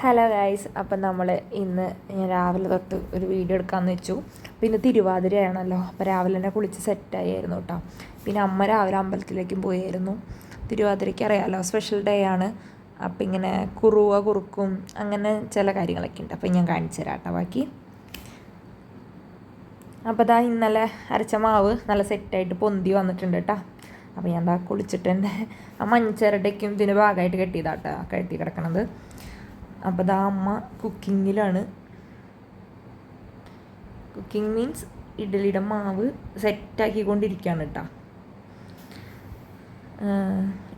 Hello guys, അപ്പം നമ്മൾ ഇന്ന് ഞാൻ രാവിലെ തൊട്ട് ഒരു വീഡിയോ എടുക്കാമെന്ന് വെച്ചു. പിന്നെ തിരുവാതിരയാണല്ലോ, അപ്പോൾ രാവിലെ തന്നെ കുളിച്ച് സെറ്റായിരുന്നു കേട്ടോ. പിന്നെ അമ്മ രാവിലെ അമ്പലത്തിലേക്കും പോയായിരുന്നു. തിരുവാതിരയ്ക്ക് അറിയാമല്ലോ, സ്പെഷ്യൽ ഡേ ആണ്. അപ്പം ഇങ്ങനെ കുറുവ കുറുക്കും അങ്ങനെ ചില കാര്യങ്ങളൊക്കെ ഉണ്ട്. അപ്പം ഞാൻ കാണിച്ചു തരാം കേട്ടോ ബാക്കി. അപ്പോൾ ഇതാ ഇന്നലെ അരച്ച മാവ് നല്ല സെറ്റായിട്ട് പൊന്തി വന്നിട്ടുണ്ട് കേട്ടോ. അപ്പോൾ ഞാൻ എന്താ കുളിച്ചിട്ട് എൻ്റെ ആ മഞ്ഞച്ചരടയ്ക്കും ഇതിന് ഭാഗമായിട്ട് കെട്ടിയതാട്ടോ കെട്ടി കിടക്കണത്. അപ്പോൾ ഇതാ അമ്മ കുക്കിങ്ങിലാണ്. കുക്കിംഗ് മീൻസ് ഇഡ്ഡലിയുടെ മാവ് സെറ്റാക്കിക്കൊണ്ടിരിക്കുകയാണ് കേട്ടോ,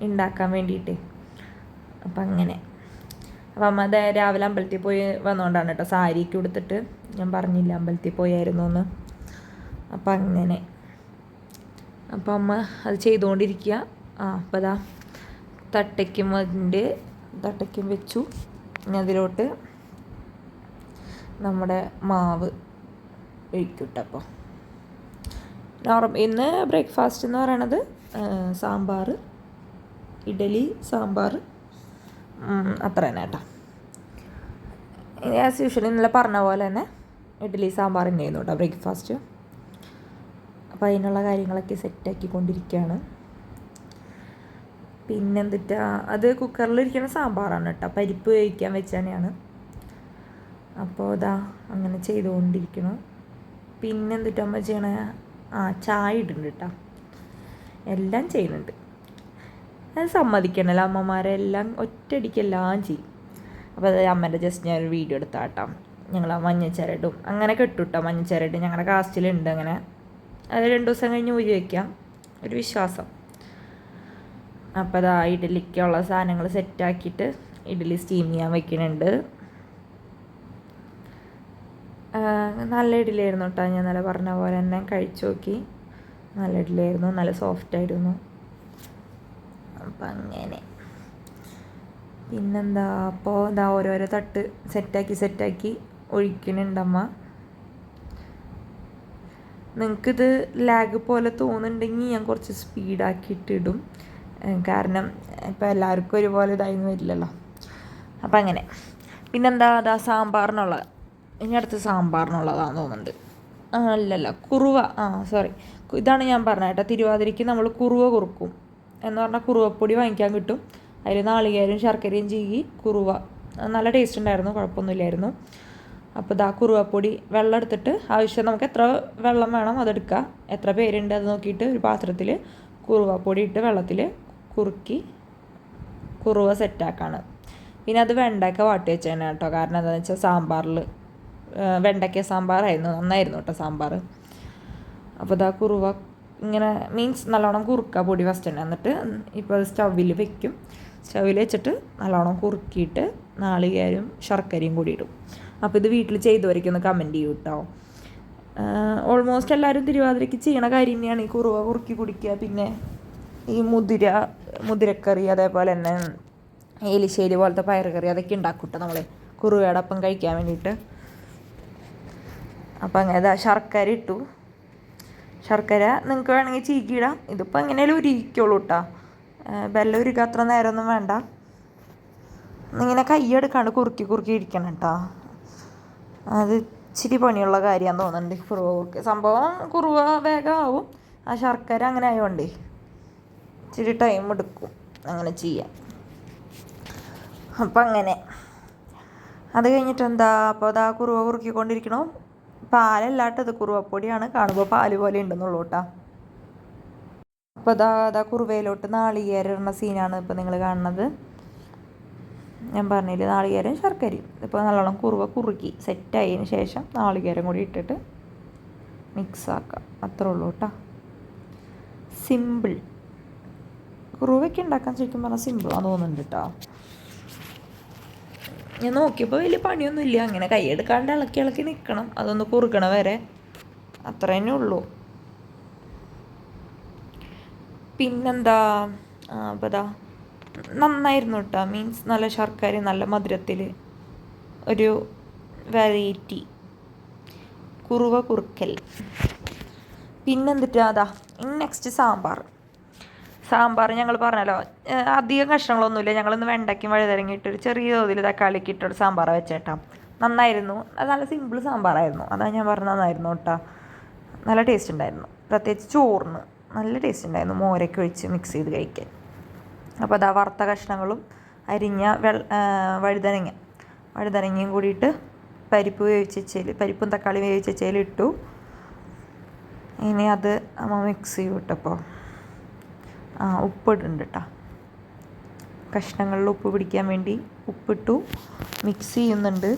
ഉണ്ടാക്കാൻ വേണ്ടിയിട്ട്. അപ്പം അങ്ങനെ അപ്പം അമ്മ അത് രാവിലെ അമ്പലത്തിൽ പോയി വന്നുകൊണ്ടാണ് കേട്ടോ സാരിയൊക്കെ ഉടുത്തിട്ട്. ഞാൻ പറഞ്ഞില്ല അമ്പലത്തിൽ പോയായിരുന്നു എന്ന്. അപ്പം അങ്ങനെ അപ്പം അമ്മ അത് ചെയ്തുകൊണ്ടിരിക്കുക. അപ്പം അതാ തട്ടയ്ക്കും വെച്ചു. ഇനി അതിലോട്ട് നമ്മുടെ മാവ് ഒഴിക്കട്ടോ. അപ്പോൾ ഇന്ന് ബ്രേക്ക്ഫാസ്റ്റ് എന്ന് പറയണത് സാമ്പാർ, ഇഡലി, സാമ്പാർ, അത്ര തന്നെ കേട്ടോ. ആസ് യൂഷ്വലി ഇന്നലെ പറഞ്ഞ പോലെ തന്നെ ഇഡലി സാമ്പാർ തന്നെയായിരുന്നു കേട്ടോ ബ്രേക്ക്ഫാസ്റ്റ്. അപ്പോൾ അതിനുള്ള കാര്യങ്ങളൊക്കെ സെറ്റാക്കിക്കൊണ്ടിരിക്കുകയാണ്. പിന്നെന്തിട്ടാ, അത് കുക്കറിലിരിക്കുന്ന സാമ്പാറാണ് കേട്ടോ, പരിപ്പ് വേവിക്കാൻ വെച്ചാണ്. അപ്പോൾ ഇതാ അങ്ങനെ ചെയ്തുകൊണ്ടിരിക്കണം. പിന്നെന്തിട്ടാ അമ്മ ചെയ്യണ, ചായ ഇടുന്നുണ്ട് കേട്ടോ. എല്ലാം ചെയ്യുന്നുണ്ട്. അത് സമ്മതിക്കണല്ലോ, അമ്മമാരെല്ലാം ഒറ്റയടിക്കെല്ലാം ചെയ്യും. അപ്പോൾ അത് അമ്മേൻ്റെ ജസ്റ്റ് ഞാനൊരു വീഡിയോ എടുത്താൽ കേട്ടോ. ഞങ്ങൾ മഞ്ഞച്ചരടും അങ്ങനെ കെട്ടുട്ടോ. മഞ്ഞച്ചരട് ഞങ്ങളുടെ കാസ്റ്റിലുണ്ട് അങ്ങനെ. അത് 2 ദിവസം കഴിഞ്ഞ് ഊരി വയ്ക്കാം, ഒരു വിശ്വാസം. അപ്പോൾ അതാ ഇഡലിക്കുള്ള സാധനങ്ങൾ സെറ്റാക്കിയിട്ട് ഇഡലി സ്റ്റീം ചെയ്യാൻ വയ്ക്കുന്നുണ്ട്. നല്ല ഇഡലിയായിരുന്നു കേട്ടോ. ഞാൻ നല്ല പറഞ്ഞ പോലെ തന്നെ കഴിച്ചു നോക്കി. നല്ല ഇഡലിയായിരുന്നു, നല്ല സോഫ്റ്റായിരുന്നു. അപ്പം അങ്ങനെ പിന്നെന്താ, അപ്പോൾ ഇതാ ഓരോരോ തട്ട് സെറ്റാക്കി ഒഴിക്കുന്നുണ്ടമ്മ. നിങ്ങൾക്കിത് ലാഗ് പോലെ തോന്നുന്നുണ്ടെങ്കിൽ ഞാൻ കുറച്ച് സ്പീഡാക്കിയിട്ടിടും, കാരണം ഇപ്പോൾ എല്ലാവർക്കും ഒരുപോലെ ഇതായിരുന്നു വരില്ലല്ലോ. അപ്പം അങ്ങനെ പിന്നെന്താ, അതാ സാമ്പാറിനുള്ള ഇനി അടുത്ത് സാമ്പാറിനുള്ളതാണെന്ന് തോന്നുന്നുണ്ട്. അല്ലല്ല, കുറുവ, സോറി, ഇതാണ് ഞാൻ പറഞ്ഞത് കേട്ടോ. തിരുവാതിരയ്ക്ക് നമ്മൾ കുറുവ കുറുക്കും എന്ന് പറഞ്ഞാൽ കുറുവപ്പൊടി വാങ്ങിക്കാൻ കിട്ടും. അതിൽ നാളികേരവും ശർക്കരയും ചീകി കുറുവ, നല്ല ടേസ്റ്റ് ഉണ്ടായിരുന്നു, കുഴപ്പമൊന്നുമില്ലായിരുന്നു. അപ്പോൾ ഇതാ കുറുവപ്പൊടി വെള്ളം എടുത്തിട്ട് ആവശ്യം നമുക്ക് എത്ര വെള്ളം വേണം അതെടുക്കുക. എത്ര പേരുണ്ട് അത് നോക്കിയിട്ട് ഒരു പാത്രത്തിൽ കുറുവപ്പൊടി ഇട്ട് വെള്ളത്തിൽ കുറുക്കി കുറുവ സെറ്റാക്കാണ്. പിന്നെ അത് വെണ്ടയ്ക്ക വാട്ടി വെച്ചതാണ് കേട്ടോ. കാരണം എന്താണെന്ന് വെച്ചാൽ സാമ്പാറിൽ വെണ്ടയ്ക്ക സാമ്പാറായിരുന്നു, നന്നായിരുന്നു കേട്ടോ സാമ്പാർ. അപ്പോൾ ഇതാ കുറുവ ഇങ്ങനെ മീൻസ് നല്ലോണം കുറുക്കുക പൊടി ഫസ്റ്റ് തന്നെ. എന്നിട്ട് ഇപ്പോൾ അത് സ്റ്റൗവിൽ വെക്കും. സ്റ്റൗവിൽ വെച്ചിട്ട് നല്ലോണം കുറുക്കിയിട്ട് നാളികേരവും ശർക്കരയും കൂടി ഇടും. അപ്പോൾ ഇത് വീട്ടിൽ ചെയ്തവരൊക്കെ ഒന്ന് കമൻറ്റ് ചെയ്യും കേട്ടോ. ഓൾമോസ്റ്റ് എല്ലാവരും തിരുവാതിരയ്ക്ക് ചെയ്യണ കാര്യം തന്നെയാണ് ഈ കുറുവ കുറുക്കി കുടിക്കുക. പിന്നെ ഈ മുതിരക്കറി, അതേപോലെ തന്നെ എലിശ്ശേരി പോലത്തെ പയറുകറി അതൊക്കെ ഉണ്ടാക്കൂട്ടോ നമ്മൾ കുറുവയുടെ ഒപ്പം കഴിക്കാൻ വേണ്ടിയിട്ട്. അപ്പം അങ്ങനെ ശർക്കര ഇട്ടു. ശർക്കര നിങ്ങൾക്ക് വേണമെങ്കിൽ ചീക്കിയിടാം. ഇതിപ്പോൾ എങ്ങനെയാലും ഉരുക്കിക്കോളൂ കേട്ടോ. ബെല്ലം ഉരുക്കുക അത്ര നേരമൊന്നും വേണ്ട. ഇങ്ങനെ കയ്യെടുക്കാണ്ട് കുറുക്കി ഇരിക്കണം കേട്ടോ. അത് ഇച്ചിരി പണിയുള്ള കാര്യമാണെന്ന് തോന്നുന്നുണ്ട് കുറുവ കുറുക്ക്. സംഭവം കുറുവ വേഗം ആവും, ആ ശർക്കര അങ്ങനെ ആയതുകൊണ്ടേ ഇച്ചിരി ടൈം എടുക്കും അങ്ങനെ ചെയ്യാം. അപ്പം അങ്ങനെ അത് കഴിഞ്ഞിട്ട് എന്താ, അപ്പോൾ അതാ കുറുവ കുറുക്കിക്കൊണ്ടിരിക്കണോ. പാലല്ലാട്ടത് കുറുവപ്പൊടിയാണ്, കാണുമ്പോൾ പാല് പോലെ ഉണ്ടെന്നുള്ളൂ കേട്ടോ. അപ്പോൾ അതാ കുറുവയിലോട്ട് നാളികേരം ഇടുന്ന സീനാണ് ഇപ്പോൾ നിങ്ങൾ കാണുന്നത്. ഞാൻ പറഞ്ഞില്ലേ, നാളികേരം ശർക്കരയും. ഇപ്പോൾ നല്ലോണം കുറുവ കുറുക്കി സെറ്റായതിന് ശേഷം നാളികേരം കൂടി ഇട്ടിട്ട് മിക്സാക്കാം, അത്രേ ഉള്ളൂ കേട്ടോ. സിമ്പിൾ. കുറുവയ്ക്ക് ഉണ്ടാക്കാൻ ശരിക്കും പറഞ്ഞാൽ സിമ്പിളാന്ന് തോന്നുന്നുണ്ട് കേട്ടോ. ഞാൻ നോക്കിയപ്പോൾ വലിയ പണിയൊന്നുമില്ല. അങ്ങനെ കൈയെടുക്കാണ്ട് ഇളക്കി നിൽക്കണം, അതൊന്ന് കുറുക്കണ വരെ, അത്ര തന്നെ ഉള്ളൂ. പിന്നെന്താ, അപ്പോൾ ഇതാ നന്നായിരുന്നു കേട്ടോ. മീൻസ് നല്ല ശർക്കര, നല്ല മധുരത്തിൽ ഒരു വെറൈറ്റി കുറുവ കുറുക്കൽ. പിന്നെന്തിട്ടാ, അതാ നെക്സ്റ്റ് സാമ്പാർ. സാമ്പാർ ഞങ്ങൾ പറഞ്ഞല്ലോ അധികം കഷ്ണങ്ങളൊന്നുമില്ല. ഞങ്ങളിന്ന് വെണ്ടയ്ക്കും വഴുതനങ്ങിയിട്ടൊരു ചെറിയ തോതിൽ തക്കാളിക്ക് ഇട്ടൊരു സാമ്പാർ വെച്ചേട്ടാ. നന്നായിരുന്നു. അത് നല്ല സിമ്പിൾ സാമ്പാറായിരുന്നു. അതാണ് ഞാൻ പറഞ്ഞത്, നന്നായിരുന്നു കേട്ടോ. നല്ല ടേസ്റ്റ് ഉണ്ടായിരുന്നു. പ്രത്യേകിച്ച് ചോറിന് നല്ല ടേസ്റ്റ് ഉണ്ടായിരുന്നു, മോരൊക്കെ ഒഴിച്ച് മിക്സ് ചെയ്ത് കഴിക്കാൻ. അപ്പോൾ അതാ വറുത്ത കഷ്ണങ്ങളും അരിഞ്ഞ വഴുതനങ്ങയും കൂടിയിട്ട് പരിപ്പും തക്കാളി വേവിച്ചേൽ ഇട്ടു. ഇനി അത് അമ്മ മിക്സ് ചെയ്യും കേട്ടപ്പോൾ ഉപ്പിടുന്നുണ്ട് കേട്ടോ. കഷ്ണങ്ങളിൽ ഉപ്പ് പിടിക്കാൻ വേണ്ടി ഉപ്പിട്ടു. മിക്സ് ചെയ്യുന്നുണ്ട്.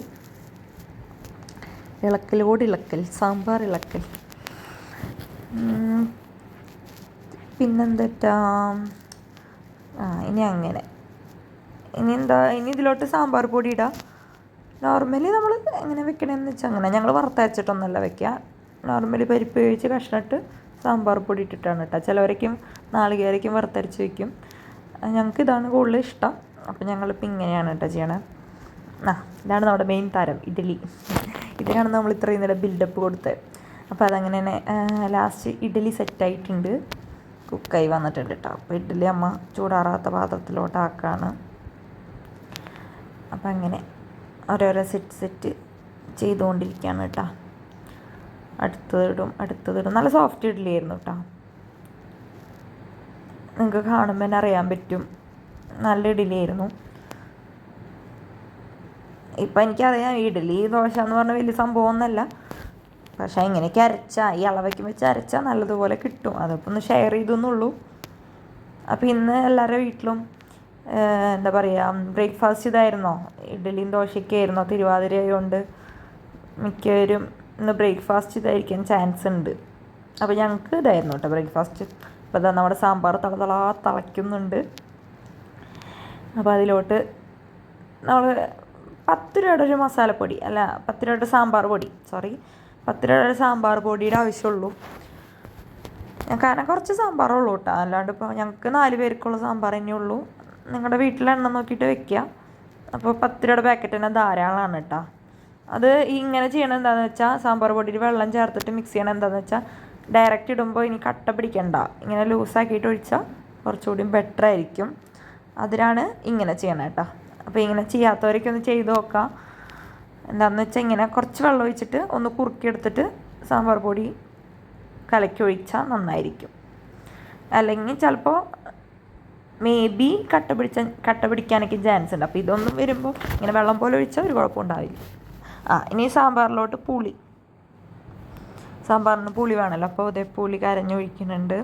ഇളക്കൽ സാമ്പാർ ഇളക്കൽ. പിന്നെന്താ ഇനി അങ്ങനെ ഇനി ഇതിലോട്ട് സാമ്പാർ പൊടി ഇടാം. നോർമലി നമ്മൾ എങ്ങനെ വെക്കണമെന്ന് വെച്ചാൽ അങ്ങനെ ഞങ്ങൾ വറുത്തരച്ചിട്ടൊന്നുമല്ല വെക്കുക. നോർമലി പരിപ്പ് വേവിച്ച് കഷ്ണമിട്ട് സാമ്പാർ പൊടി ഇട്ടിട്ടാണ് കേട്ടോ. ചിലവരേക്കും നാളികേരയ്ക്കും വറുത്തരച്ച് വയ്ക്കും. ഞങ്ങൾക്ക് ഇതാണ് കൂടുതൽ ഇഷ്ടം. അപ്പോൾ ഞങ്ങളിപ്പോൾ ഇങ്ങനെയാണ് കേട്ടോ ചെയ്യണത്. ഇതാണ് നമ്മുടെ മെയിൻ താരം, ഇഡ്ഡലി. ഇതിനാണ് നമ്മൾ ഇത്രയും നേരം ബിൽഡപ്പ് കൊടുത്തത്. അപ്പോൾ അതങ്ങനെ തന്നെ ലാസ്റ്റ് ഇഡ്ഡലി സെറ്റായിട്ടുണ്ട്, കുക്കായി വന്നിട്ടുണ്ട് കേട്ടോ. അപ്പോൾ ഇഡ്ഡലി അമ്മ ചൂടാറാത്ത പാത്രത്തിലോട്ടാക്കാണ്. അപ്പം അങ്ങനെ ഓരോരോ സെറ്റ് ചെയ്തുകൊണ്ടിരിക്കുകയാണ് കേട്ടോ. അടുത്തതിടും. നല്ല സോഫ്റ്റ് ഇഡ്ഡലി ആയിരുന്നു കേട്ടോ. നിങ്ങൾക്ക് കാണുമ്പോൾ തന്നെ അറിയാൻ പറ്റും, നല്ല ഇഡ്ഡലി ആയിരുന്നു. ഇപ്പം എനിക്കറിയാം ഇഡ്ഡലി ദോശ എന്ന് പറഞ്ഞാൽ വലിയ സംഭവമൊന്നുമല്ല. പക്ഷേ ഇങ്ങനെയൊക്കെ ഈ അളവയ്ക്ക് വെച്ച് അരച്ചാൽ നല്ലതുപോലെ കിട്ടും. അതിപ്പോൾ ഒന്ന് ഷെയർ ചെയ്തെന്നുള്ളൂ. അപ്പോൾ ഇന്ന് എല്ലാവരുടെ വീട്ടിലും എന്താ പറയുക, ബ്രേക്ക്ഫാസ്റ്റ് ഇതായിരുന്നോ? ഇഡ്ഡലിയും ദോശയൊക്കെ ആയിരുന്നോ? തിരുവാതിര ആയതുകൊണ്ട് മിക്കവരും ഇന്ന് ബ്രേക്ക്ഫാസ്റ്റ് ഇതായിരിക്കാൻ ചാൻസ് ഉണ്ട്. അപ്പോൾ ഞങ്ങൾക്ക് ഇതായിരുന്നു കേട്ടോ ബ്രേക്ക്ഫാസ്റ്റ്. അപ്പോൾ ഇതാ നമ്മുടെ സാമ്പാർ തിളയ്ക്കുന്നുണ്ട്. അപ്പോൾ അതിലോട്ട് നമ്മൾ 10 രൂപയുടെ ഒരു മസാലപ്പൊടി, അല്ല 10 രൂപയുടെ സാമ്പാർ പൊടി, 10 രൂപയുടെ സാമ്പാർ പൊടിയുടെ ആവശ്യമുള്ളൂ. കാരണം കുറച്ച് സാമ്പാറുള്ളൂ കേട്ടോ. അല്ലാണ്ട് ഇപ്പോൾ ഞങ്ങൾക്ക് 4 പേർക്കുള്ള സാമ്പാർ തന്നെ ഉള്ളൂ. നിങ്ങളുടെ വീട്ടിലെ എണ്ണം നോക്കിയിട്ട് വെക്കുക. അപ്പോൾ 10 രൂപയുടെ പാക്കറ്റ് തന്നെ ധാരാളമാണ് കേട്ടോ. അത് ഇങ്ങനെ ചെയ്യണത് എന്താണെന്ന് വെച്ചാൽ, സാമ്പാർ പൊടിയിൽ വെള്ളം ചേർത്തിട്ട് മിക്സ് ചെയ്യണം. എന്താണെന്ന് വെച്ചാൽ ഡയറക്റ്റ് ഇടുമ്പോൾ ഇനി കട്ട പിടിക്കണ്ട, ഇങ്ങനെ ലൂസാക്കിയിട്ട് ഒഴിച്ചാൽ കുറച്ചുകൂടി ബെറ്റർ ആയിരിക്കും. അതിനാണ് ഇങ്ങനെ ചെയ്യണം കേട്ടോ. അപ്പോൾ ഇങ്ങനെ ചെയ്യാത്തവരൊക്കെ ഒന്ന് ചെയ്ത് നോക്കാം. എന്താണെന്ന് വെച്ചാൽ ഇങ്ങനെ കുറച്ച് വെള്ളം ഒഴിച്ചിട്ട് ഒന്ന് കുറുക്കിയെടുത്തിട്ട് സാമ്പാർ പൊടി കലക്കി ഒഴിച്ചാൽ നന്നായിരിക്കും. അല്ലെങ്കിൽ ചിലപ്പോൾ കട്ട പിടിക്കാനൊക്കെ ചാൻസ് ഉണ്ട്. അപ്പോൾ ഇതൊന്നും വരുമ്പോൾ ഇങ്ങനെ വെള്ളം പോലെ ഒഴിച്ചാൽ ഒരു കുഴപ്പമുണ്ടാവില്ല. ഇനി സാമ്പാറിലോട്ട് സാമ്പാറിന് പുളി വേണമല്ലോ. അപ്പോൾ അതേ പുളി കരഞ്ഞൊഴിക്കുന്നുണ്ട്.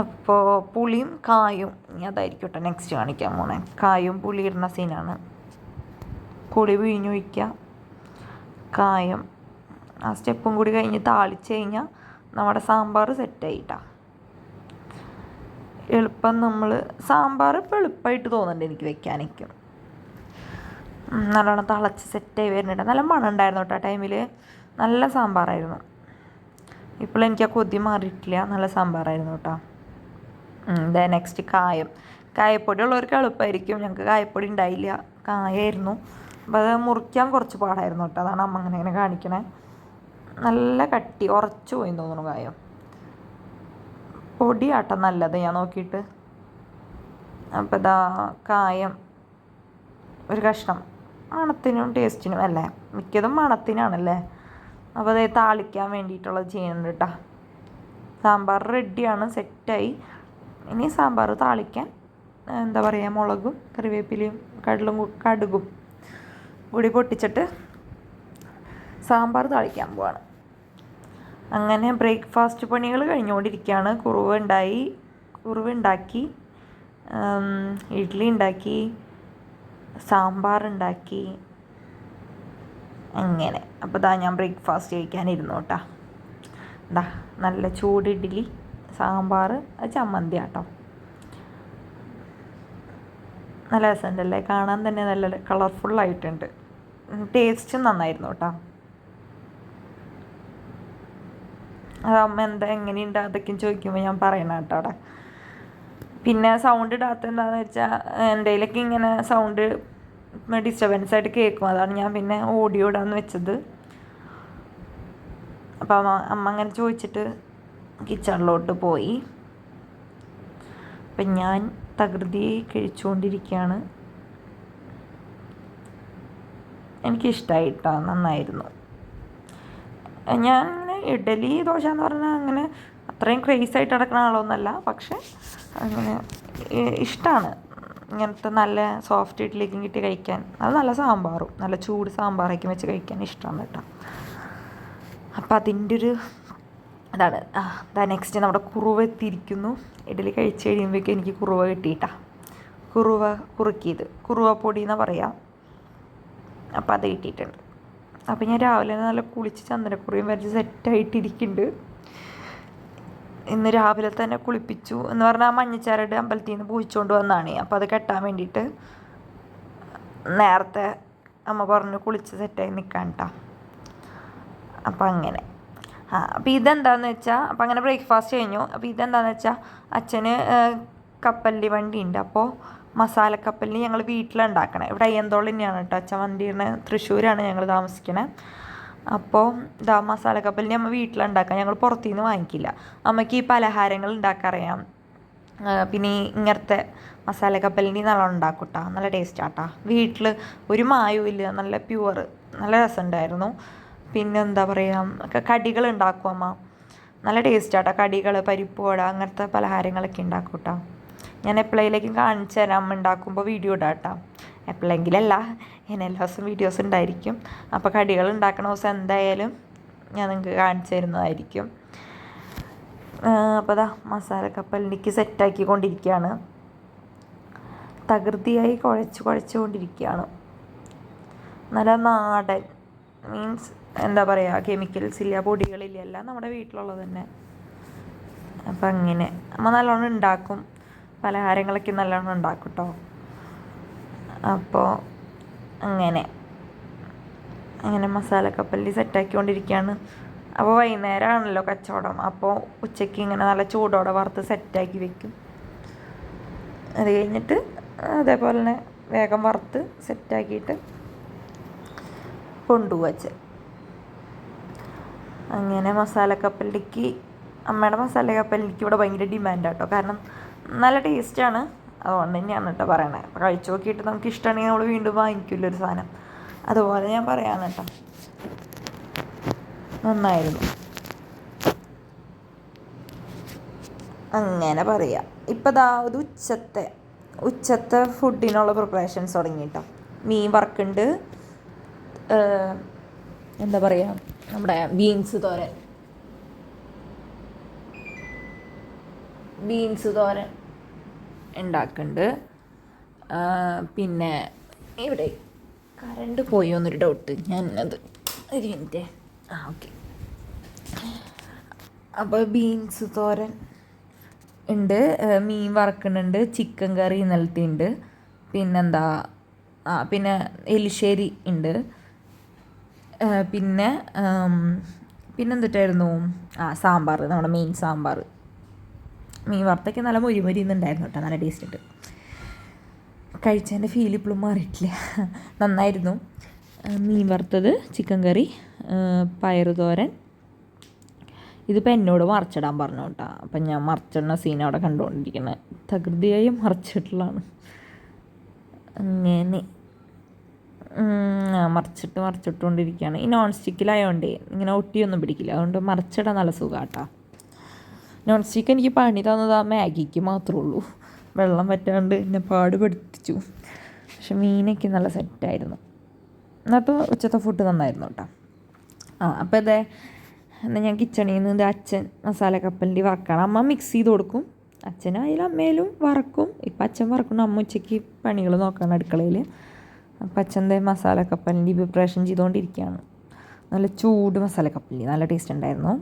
അപ്പോൾ പുളിയും കായും ഇനി അതായിരിക്കും കേട്ടോ നെക്സ്റ്റ് കാണിക്കാൻ പോണേ. കായും പുളി ഇടുന്ന സീനാണ്. പുളി പിഴിഞ്ഞൊഴിക്കുക, കായം, ആ സ്റ്റെപ്പും കൂടി കഴിഞ്ഞ് താളിച്ച് കഴിഞ്ഞാൽ നമ്മുടെ സാമ്പാർ സെറ്റായിട്ടാ. സാമ്പാർ ഇപ്പോൾ എളുപ്പമായിട്ട് തോന്നുന്നുണ്ട് എനിക്ക് വെക്കാനൊക്കെ. നല്ലോണം തിളച്ച് സെറ്റായി വരുന്നുണ്ട്. നല്ല മണം ഉണ്ടായിരുന്നു കേട്ടോ ടൈമിൽ. നല്ല സാമ്പാറായിരുന്നു. ഇപ്പോൾ എനിക്ക് ആ കൊതി മാറിയിട്ടില്ല, നല്ല സാമ്പാറായിരുന്നു കേട്ടോ. നെക്സ്റ്റ് കായപ്പൊടി ഉള്ളവർക്ക് എളുപ്പമായിരിക്കും. ഞങ്ങൾക്ക് കായപ്പൊടി ഉണ്ടായില്ല, കായായിരുന്നു. അപ്പോൾ അത് മുറിക്കാൻ കുറച്ച് പാടായിരുന്നു കേട്ടോ. അതാണ് അമ്മ അങ്ങനെ കാണിക്കണേ. നല്ല കട്ടി ഉറച്ചു പോയി തോന്നുന്നു കായം. പൊടിയാട്ടോ നല്ലത് ഞാൻ നോക്കിയിട്ട്. അപ്പോൾ ഇതാ കായം ഒരു കഷ്ണം, മണത്തിനും ടേസ്റ്റിനും അല്ലേ, മിക്കതും മണത്തിനാണല്ലേ. അപ്പോൾ അത് താളിക്കാൻ വേണ്ടിയിട്ടുള്ളത് ചെയ്യുന്നുണ്ട് കേട്ടോ. സാമ്പാർ റെഡിയാണ്, സെറ്റായി. ഇനി സാമ്പാർ താളിക്കാൻ എന്താ പറയുക, മുളകും കറിവേപ്പിലയും കടുകും കൂടി പൊട്ടിച്ചിട്ട് സാമ്പാർ താളിക്കാൻ പോവാണ്. അങ്ങനെ ബ്രേക്ക്ഫാസ്റ്റ് പണികൾ കഴിഞ്ഞുകൊണ്ടിരിക്കുകയാണ്. കുറുവുണ്ടാക്കി, ഇഡ്ഡലി ഉണ്ടാക്കി, സാമ്പാറുണ്ടാക്കി, അങ്ങനെ. അപ്പോൾ ഞാൻ ബ്രേക്ക്ഫാസ്റ്റ് കഴിക്കാനിരുന്നു കേട്ടോ. നല്ല ചൂട് ഇഡ്ഡലി, സാമ്പാർ, ചമ്മന്തി കേട്ടോ. നല്ല രസമുണ്ടല്ലേ കാണാൻ തന്നെ, നല്ല കളർഫുള്ളായിട്ടുണ്ട്. ടേസ്റ്റും നന്നായിരുന്നു കേട്ടോ. അമ്മ എങ്ങനെയുണ്ട് അതൊക്കെ ചോദിക്കുമ്പോൾ ഞാൻ പറയണം കേട്ടോ അവിടെ. പിന്നെ സൗണ്ട് ഇടാത്ത എന്താണെന്ന് വെച്ചാൽ എന്തെങ്കിലുമൊക്കെ ഇങ്ങനെ സൗണ്ട് ഡിസ്റ്റർബൻസ് ആയിട്ട് കേൾക്കും. അതാണ് ഞാൻ പിന്നെ ഓഡിയോ ഇടാന്ന് വെച്ചത്. അപ്പം അമ്മ അങ്ങനെ ചോദിച്ചിട്ട് കിച്ചണിലോട്ട് പോയി. അപ്പം ഞാൻ തകൃതി കഴിച്ചുകൊണ്ടിരിക്കുകയാണ്. എനിക്കിഷ്ടമായി കേട്ടോ, നന്നായിരുന്നു. ഞാൻ ഇഡലി ദോശ എന്ന് പറഞ്ഞാൽ അങ്ങനെ അത്രയും ക്രേസായിട്ട് നടക്കുന്ന ആളൊന്നുമല്ല, പക്ഷെ അങ്ങനെ ഇഷ്ടമാണ് ഇങ്ങനത്തെ നല്ല സോഫ്റ്റ് ഇഡ്ഡലിക്കും കിട്ടി കഴിക്കാൻ. അത് നല്ല സാമ്പാറും, നല്ല ചൂട് സാമ്പാറൊക്കെ വെച്ച് കഴിക്കാൻ ഇഷ്ടമാണ് കേട്ടോ. അപ്പം അതിൻ്റെ ഒരു അതാണ്. നെക്സ്റ്റ് നമ്മുടെ കുറുവ എത്തിയിരിക്കുന്നു. ഇഡലി കഴിച്ച് കഴിയുമ്പോഴേക്കും എനിക്ക് കുറുവ കിട്ടിയിട്ടാ. കുറുവ കുറുക്കിയത്, കുറുവ പൊടി എന്നാണ് പറയുക. അപ്പം അത് കിട്ടിയിട്ടുണ്ട്. അപ്പം ഞാൻ രാവിലെ നല്ല കുളിച്ച് ചന്ദനക്കുറിയും വരച്ച് സെറ്റായിട്ടിരിക്കുന്നുണ്ട്. ഇന്ന് രാവിലെ തന്നെ കുളിപ്പിച്ചു എന്ന് പറഞ്ഞാൽ മഞ്ഞച്ചാരട് അമ്പലത്തിൽ നിന്ന് പൂജിച്ചുകൊണ്ട് വന്നതാണ്. അപ്പോൾ അത് കെട്ടാൻ വേണ്ടിയിട്ട് നേരത്തെ അമ്മ പറഞ്ഞു കുളിച്ച് സെറ്റായി നിൽക്കാൻ കേട്ടോ. അപ്പം അങ്ങനെ അപ്പോൾ ഇതെന്താണെന്ന് വെച്ചാൽ, അപ്പം അങ്ങനെ ബ്രേക്ക്ഫാസ്റ്റ് കഴിഞ്ഞു. അപ്പോൾ ഇതെന്താണെന്ന് വെച്ചാൽ അച്ഛന് കപ്പലിൻ്റെ വണ്ടി ഉണ്ട്. അപ്പോൾ മസാലക്കപ്പലിന് ഞങ്ങൾ വീട്ടിലുണ്ടാക്കണേ. ഇവിടെ അയ്യന്തോൾ തന്നെയാണ് കേട്ടോ അച്ഛൻ വണ്ടിയാണ്. തൃശ്ശൂരാണ് ഞങ്ങൾ താമസിക്കണേ. അപ്പോൾ മസാലക്കപ്പലിന് അമ്മ വീട്ടിലുണ്ടാക്കാം, ഞങ്ങൾ പുറത്തുനിന്ന് വാങ്ങിക്കില്ല. അമ്മയ്ക്ക് ഈ പലഹാരങ്ങൾ ഉണ്ടാക്കാറിയാം. പിന്നെ ഇങ്ങനത്തെ മസാലക്കപ്പലിൻ്റെ നല്ലോണം ഉണ്ടാക്കും കേട്ടോ, നല്ല ടേസ്റ്റാട്ടാ. വീട്ടിൽ ഒരു മായവും ഇല്ല, നല്ല പ്യുവർ, നല്ല രസമുണ്ടായിരുന്നു. പിന്നെ എന്താ പറയുക, കടികൾ ഉണ്ടാക്കും അമ്മ, നല്ല ടേസ്റ്റാട്ടോ. കടികൾ, പരിപ്പ് വട, അങ്ങനത്തെ പലഹാരങ്ങളൊക്കെ ഉണ്ടാക്കും കേട്ടോ. ഞാൻ എപ്പോഴേലേക്കും കാണിച്ചു തരാം അമ്മ ഉണ്ടാക്കുമ്പോൾ, വീഡിയോ ഇടാം കേട്ടോ. എപ്പോഴെങ്കിലല്ല, ഇങ്ങനെ എല്ലാ ദിവസവും വീഡിയോസ് ഉണ്ടായിരിക്കും. അപ്പോൾ കടികൾ ഉണ്ടാക്കണ ദിവസം എന്തായാലും ഞാൻ നിങ്ങൾക്ക് കാണിച്ചു തരുന്നതായിരിക്കും. അപ്പോൾ മസാലക്കപ്പലിലേക്ക് സെറ്റാക്കിക്കൊണ്ടിരിക്കുകയാണ്. തകൃതിയായി കുഴച്ചുകൊണ്ടിരിക്കുകയാണ്. നല്ല നാടൻ, മീൻസ് എന്താ പറയുക, കെമിക്കൽസ് ഇല്ല, പൊടികളില്ല, എല്ലാം നമ്മുടെ വീട്ടിലുള്ളത് തന്നെ. അപ്പം അങ്ങനെ അമ്മ നല്ലോണം ഉണ്ടാക്കും, പലഹാരങ്ങളൊക്കെ നല്ലോണം ഉണ്ടാക്കും കേട്ടോ. അപ്പോൾ അങ്ങനെ മസാലക്കപ്പലിൽ സെറ്റാക്കിക്കൊണ്ടിരിക്കുകയാണ്. അപ്പോൾ വൈകുന്നേരമാണല്ലോ കച്ചവടം. അപ്പോൾ ഉച്ചയ്ക്ക് ഇങ്ങനെ നല്ല ചൂടോടെ വറുത്ത് സെറ്റാക്കി വെക്കും. അത് കഴിഞ്ഞിട്ട് അതേപോലെ തന്നെ വേഗം വറുത്ത് സെറ്റാക്കിയിട്ട് കൊണ്ടുപോവച്ച്. അങ്ങനെ മസാലക്കപ്പലിലേക്ക്, അമ്മയുടെ മസാലക്കപ്പലിലേക്ക് ഇവിടെ ഭയങ്കര ഡിമാൻഡാണ് കേട്ടോ. കാരണം നല്ല ടേസ്റ്റാണ്, അതുകൊണ്ട് തന്നെയാണ് കേട്ടോ പറയണത്. അപ്പോൾ കഴിച്ചു നോക്കിയിട്ട് നമുക്ക് ഇഷ്ടമാണെങ്കിൽ നമ്മൾ വീണ്ടും വാങ്ങിക്കില്ല ഒരു സാധനം. അതുപോലെ ഞാൻ പറയാണ് കേട്ടോ, നന്നായിരുന്നു. അങ്ങനെ പറയാം. ഇപ്പം ഇത് ഉച്ചത്തെ ഫുഡിനുള്ള പ്രിപ്പറേഷൻസ് തുടങ്ങി കേട്ടോ. മീൻ വറക്കുന്നുണ്ട്, എന്താ പറയുക, നമ്മുടെ ബീൻസ് തോരൻ ഉണ്ടാക്കുന്നുണ്ട്. പിന്നെ ഇവിടെ കറണ്ട് പോയോ എന്നൊരു ഡൗട്ട്, ഞാനത് ഒരു മിനിറ്റ്. ഓക്കെ. അപ്പോൾ ബീൻസ് തോരൻ ഉണ്ട്, മീൻ വറക്കുന്നുണ്ട്, ചിക്കൻ കറി ഇന്നലത്തെ ഉണ്ട്, പിന്നെന്താ പിന്നെ എലിശ്ശേരി ഉണ്ട്, പിന്നെന്തിട്ടായിരുന്നു, സാമ്പാർ, നമ്മുടെ മെയിൻ സാമ്പാർ. മീൻ വറുത്തൊക്കെ നല്ല മൊരിമൊരിന്നുണ്ടായിരുന്നു കേട്ടോ, നല്ല ടേസ്റ്റ് ഉണ്ട്. കഴിച്ചതിൻ്റെ ഫീൽ ഇപ്പോഴും മാറിയിട്ടില്ല, നന്നായിരുന്നു. മീൻ വറുത്തത്, ചിക്കൻ കറി, പയറുതോരൻ. ഇതിപ്പോൾ എന്നോട് മറിച്ചിടാൻ പറഞ്ഞു കേട്ടോ. അപ്പം ഞാൻ മറിച്ചിടുന്ന സീൻ അവിടെ കണ്ടുകൊണ്ടിരിക്കുന്നത്, തകൃതിയായി മറിച്ചിട്ടുള്ളതാണ്. അങ്ങനെ മറിച്ചിട്ടുകൊണ്ടിരിക്കുകയാണ്. ഈ നോൺ സ്റ്റിക്കിലായതുകൊണ്ടേ ഇങ്ങനെ ഒട്ടിയൊന്നും പിടിക്കില്ല, അതുകൊണ്ട് മറിച്ചിടാൻ നല്ല സുഖമാണ് കേട്ടോ. നോൺ സ്റ്റിക്ക് എനിക്ക് പണി തന്നത് മാഗിക്ക് മാത്രമേ ഉള്ളൂ, വെള്ളം പറ്റാണ്ട് എന്നെ പാടുപെടുത്തിച്ചു. പക്ഷെ മീനൊക്കെ നല്ല സെറ്റായിരുന്നു. എന്നിട്ട് ഉച്ചത്തെ ഫുഡ് നന്നായിരുന്നു കേട്ടോ. അപ്പോൾ എന്നാൽ ഞാൻ കിച്ചണിൽ നിന്ന് അച്ഛൻ മസാലക്കപ്പലിൻ്റെ വറക്കണം. അമ്മ മിക്സ് ചെയ്ത് കൊടുക്കും, അച്ഛനായാലും അമ്മയിലും വറക്കും. ഇപ്പം അച്ഛൻ വറക്കണം, അമ്മ ഉച്ചയ്ക്ക് പണികൾ നോക്കണം അടുക്കളയിൽ. അപ്പം അച്ഛൻ്റെ മസാലക്കപ്പലിൻ്റെ പ്രിപ്പറേഷൻ ചെയ്തുകൊണ്ടിരിക്കുകയാണ്. നല്ല ചൂട് മസാലക്കപ്പലിന് നല്ല ടേസ്റ്റ് ഉണ്ടായിരുന്നു.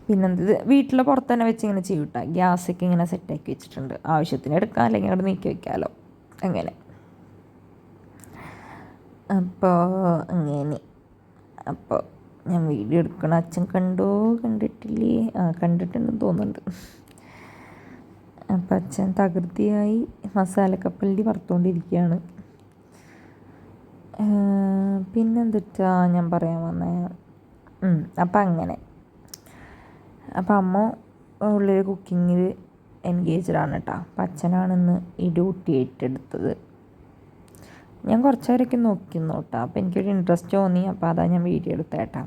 പിന്നെന്ത്, വീട്ടിൽ പുറത്ത് തന്നെ വെച്ച് ഇങ്ങനെ ചെയ്യും കേട്ടോ. ഗ്യാസൊക്കെ ഇങ്ങനെ സെറ്റാക്കി വെച്ചിട്ടുണ്ട്, ആവശ്യത്തിന് എടുക്കാം, അല്ലെങ്കിൽ അവിടെ നീക്കി വയ്ക്കാമല്ലോ, അങ്ങനെ. അപ്പോൾ ഞാൻ വീഡിയോ എടുക്കണം. അച്ഛൻ കണ്ടിട്ടില്ലേ? കണ്ടിട്ടുണ്ടെന്ന് തോന്നുന്നുണ്ട്. അപ്പം അച്ഛൻ തകൃതിയായി മസാലക്കപ്പലിൻ്റെ വറുത്തുകൊണ്ടിരിക്കുകയാണ്. പിന്നെന്തിട്ടാ ഞാൻ പറയാൻ വന്നേ, അപ്പം അങ്ങനെ. അപ്പം അമ്മ ഉള്ളിൽ കുക്കിങ്ങിൽ എൻഗേജ്ഡാണ് കേട്ടോ. അപ്പം അച്ഛനാണ് ഇന്ന് ഈ ഡ്യൂട്ടി ഏറ്റെടുത്തത്. ഞാൻ കുറച്ച് നേരമൊക്കെ നോക്കിയിരുന്നു കേട്ടോ. അപ്പോൾ എനിക്കൊരു ഇൻട്രസ്റ്റ് തോന്നി. അപ്പോൾ അതാ ഞാൻ വീഡിയോ എടുത്തേട്ടാ.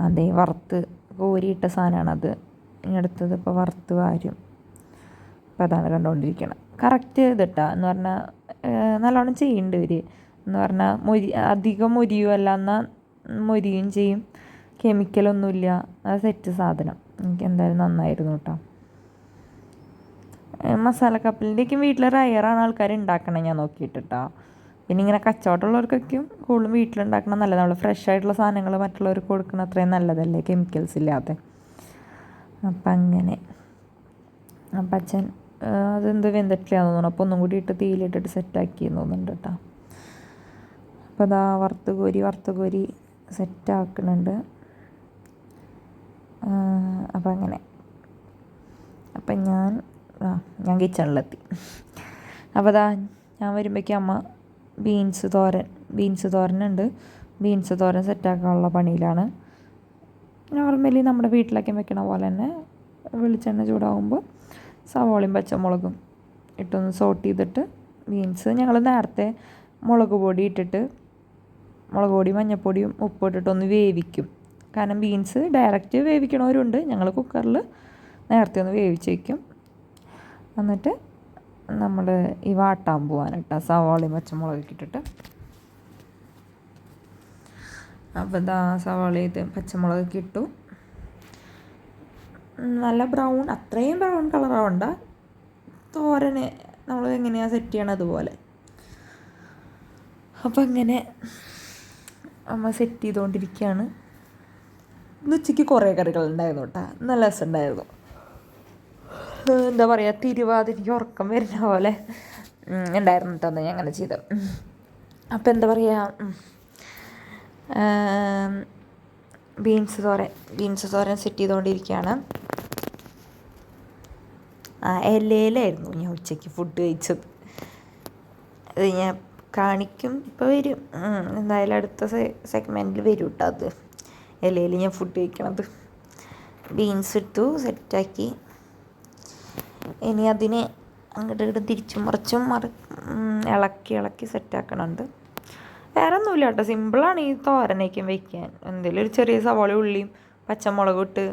അതേ വറുത്ത് കോരിയിട്ട സാധനമാണത്. ഇനി അടുത്തത് ഇപ്പോൾ വറുത്ത് വാരും. അപ്പോൾ അതാണ് കണ്ടുകൊണ്ടിരിക്കണം. കറക്റ്റ് ഇതിട്ടാ എന്ന് പറഞ്ഞാൽ നല്ലോണം ചെയ്യുന്നുണ്ട് ഇവർ. എന്ന് പറഞ്ഞാൽ അധികം മൊരിയുമല്ല, എന്നാൽ മൊരിയും ചെയ്യും. കെമിക്കലൊന്നുമില്ല. അത് സെറ്റ് സാധനം. എനിക്ക് എന്തായാലും നന്നായിരുന്നു കേട്ടോ. മസാല കപ്പലിൻ്റെയൊക്കെ വീട്ടിൽ റയറാണ് ആൾക്കാർ ഉണ്ടാക്കണം ഞാൻ നോക്കിയിട്ടാ. പിന്നെ ഇങ്ങനെ കച്ചവടമുള്ളവർക്കൊക്കെയും കൂടുതലും വീട്ടിലുണ്ടാക്കണം നല്ലത്. നമ്മൾ ഫ്രഷ് ആയിട്ടുള്ള സാധനങ്ങൾ മറ്റുള്ളവർക്ക് കൊടുക്കണം അത്രയും നല്ലതല്ലേ, കെമിക്കൽസ് ഇല്ലാതെ. അപ്പം അങ്ങനെ അപ്പം അച്ഛൻ അതെന്ത് വെന്തിട്ടില്ലാന്ന് തോന്നുന്നു. അപ്പോൾ ഒന്നും കൂടി ഇട്ട് തീയിലിട്ടിട്ട് സെറ്റാക്കി തോന്നുന്നുണ്ട് കേട്ടോ. അപ്പോൾ അതാ വറുത്ത് കോരി സെറ്റാക്കുന്നുണ്ട്. അപ്പം അങ്ങനെ അപ്പം ഞാൻ കിച്ചണിലെത്തി. അപ്പോൾ അതാ ഞാൻ വരുമ്പോഴേക്കും അമ്മ ബീൻസ് തോരനുണ്ട്. ബീൻസ് തോരൻ സെറ്റാക്കാനുള്ള പണിയിലാണ്. നോർമലി നമ്മുടെ വീട്ടിലൊക്കെ വെക്കണ പോലെ തന്നെ വെളിച്ചെണ്ണ ചൂടാകുമ്പോൾ സവോളയും പച്ചമുളകും ഇട്ടൊന്ന് സോട്ട് ചെയ്തിട്ട് ബീൻസ് ഞങ്ങൾ നേരത്തെ മുളക് പൊടി മഞ്ഞൾപ്പൊടിയും ഉപ്പ് ഇട്ടിട്ടൊന്ന് വേവിക്കും. കാരണം ബീൻസ് ഡയറക്റ്റ് വേവിക്കണവരുണ്ട്. ഞങ്ങൾ കുക്കറിൽ നേരത്തെ ഒന്ന് വേവിച്ച് വയ്ക്കും. എന്നിട്ട് നമ്മൾ ഈ വാട്ടാൻ പോകാനിട്ട സവാളയും പച്ചമുളകൊക്കെ ഇട്ടിട്ട്. അപ്പോൾ ഇതാ സവാള പച്ചമുളകൊക്കെ ഇട്ടു. നല്ല ബ്രൗൺ, അത്രയും ബ്രൗൺ കളറാവണ്ട. തോരന് നമ്മൾ എങ്ങനെയാണ് സെറ്റ് ചെയ്യണം അതുപോലെ. അപ്പം അങ്ങനെ അമ്മ സെറ്റ് ചെയ്തുകൊണ്ടിരിക്കുകയാണ്. ഇന്ന് ഉച്ചയ്ക്ക് കുറേ കറികളുണ്ടായിരുന്നു കേട്ടോ. നല്ല രസമുണ്ടായിരുന്നു. എന്താ പറയുക, തിരുവാതിരയ്ക്ക് ഉറക്കം വരുന്ന പോലെ ഉണ്ടായിരുന്നു കേട്ടോ ഞാൻ അങ്ങനെ ചെയ്തത്. അപ്പം എന്താ പറയുക, ബീൻസ് തോരൻ സെറ്റ് ചെയ്തുകൊണ്ടിരിക്കുകയാണ്. ഇലയിലായിരുന്നു ഞാൻ ഉച്ചയ്ക്ക് ഫുഡ് കഴിച്ചത്. അത് ഞാൻ കാണിക്കും, ഇപ്പോൾ വരും എന്തായാലും അടുത്ത സെഗ്മെൻറ്റിൽ വരും കേട്ടോ. അത് ഇലയിൽ ഞാൻ ഫുഡ് കഴിക്കണത്. ബീൻസ് എടുത്തു സെറ്റാക്കി. ഇനി അതിനെ അങ്ങോട്ട് ഇങ്ങോട്ട് തിരിച്ചും മറിച്ചും ഇളക്കി സെറ്റാക്കണുണ്ട്. വേറെ ഒന്നുമില്ല കേട്ടോ, സിമ്പിളാണ് ഈ തോരനേക്കും വയ്ക്കാൻ. എന്തെങ്കിലും ഒരു ചെറിയ സവാള ഉള്ളിയും പച്ചമുളകും ഇട്ട്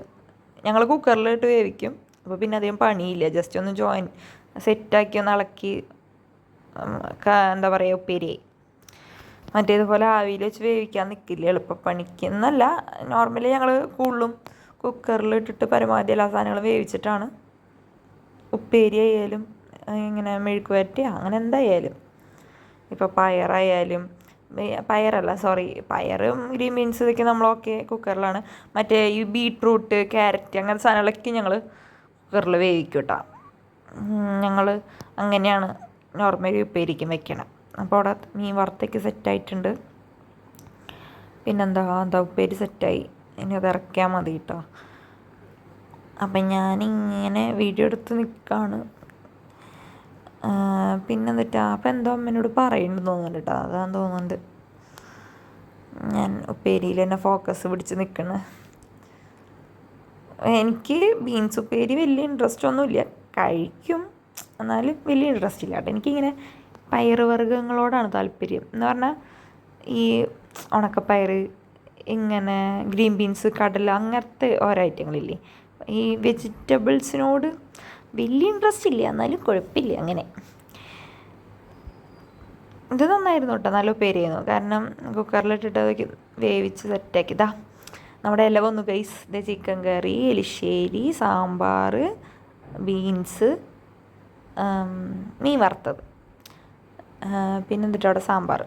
ഞങ്ങൾ കുക്കറിലിട്ട് വേവിക്കും. അപ്പോൾ പിന്നെ അധികം പണിയില്ല. ജസ്റ്റ് ഒന്ന് സെറ്റാക്കി ഒന്ന് ഇളക്കി എന്താ പറയുക ഉപ്പേരിയായി. മറ്റേതുപോലെ ആവിയിൽ വെച്ച് വേവിക്കാൻ നിൽക്കില്ല, എളുപ്പപ്പണിക്ക് എന്നല്ല. നോർമലി ഞങ്ങൾ കൂടുതലും കുക്കറിലിട്ടിട്ട് പരമാവധി എല്ലാ സാധനങ്ങളും വേവിച്ചിട്ടാണ് ഉപ്പേരി ആയാലും ഇങ്ങനെ മെഴുക്ക് വരട്ടി അങ്ങനെ എന്തായാലും. ഇപ്പോൾ പയറും ഗ്രീൻ ബീൻസ് ഇതൊക്കെ നമ്മളൊക്കെ കുക്കറിലാണ്. മറ്റേ ഈ ബീട്രൂട്ട് ക്യാരറ്റ് അങ്ങനത്തെ സാധനങ്ങളൊക്കെ ഞങ്ങൾ കുക്കറിൽ വേവിക്കും കേട്ടോ. ഞങ്ങൾ അങ്ങനെയാണ് നോർമലി ഉപ്പേരിക്കും വെക്കണം. അപ്പോൾ അവിടെ മീൻ വറുത്തൊക്കെ സെറ്റായിട്ടുണ്ട്. പിന്നെന്താ ഉപ്പേരി സെറ്റായി. ഇനി അത് ഇറക്കിയാൽ മതി കേട്ടോ. അപ്പം ഞാനിങ്ങനെ വീഡിയോ എടുത്ത് നിൽക്കുകയാണ്. പിന്നെന്തിട്ടാ അപ്പം എന്തോ അമ്മേനോട് പറയുന്നുണ്ടെന്ന് തോന്നുന്നുണ്ട് കേട്ടോ. അതാന്ന് തോന്നുന്നുണ്ട് ഞാൻ ഉപ്പേരിയിൽ തന്നെ ഫോക്കസ് പിടിച്ച് നിൽക്കുന്നത്. എനിക്ക് ബീൻസ് ഉപ്പേരി വലിയ ഇൻട്രസ്റ്റ് ഒന്നുമില്ല, കഴിക്കും എന്നാലും വലിയ ഇൻട്രസ്റ്റ് ഇല്ല കേട്ടോ. എനിക്കിങ്ങനെ പയറുവർഗ്ഗങ്ങളോടാണ് താല്പര്യം. എന്ന് പറഞ്ഞാൽ ഈ ഉണക്കപ്പയർ, ഇങ്ങനെ ഗ്രീൻ ബീൻസ്, കടല അങ്ങനത്തെ ഓരോ ഐറ്റങ്ങളില്ലേ. ഈ വെജിറ്റബിൾസിനോട് വലിയ ഇൻട്രസ്റ്റ് ഇല്ല, എന്നാലും കുഴപ്പമില്ല. അങ്ങനെ ഇത് നന്നായിരുന്നു കേട്ടോ, നല്ല ഉപ്പേരിയായിരുന്നു. കാരണം കുക്കറിലിട്ടിട്ട് അതൊക്കെ വേവിച്ച് സെറ്റാക്കി. ഇതാ നമ്മുടെ ഇല വന്നു ഗൈസ്. ഇത് ചിക്കൻ കറി, എലിശ്ശേരി, സാമ്പാർ, ബീൻസ്, മീൻ വറുത്തത്, പിന്നെ എന്നിട്ട് അവിടെ സാമ്പാർ.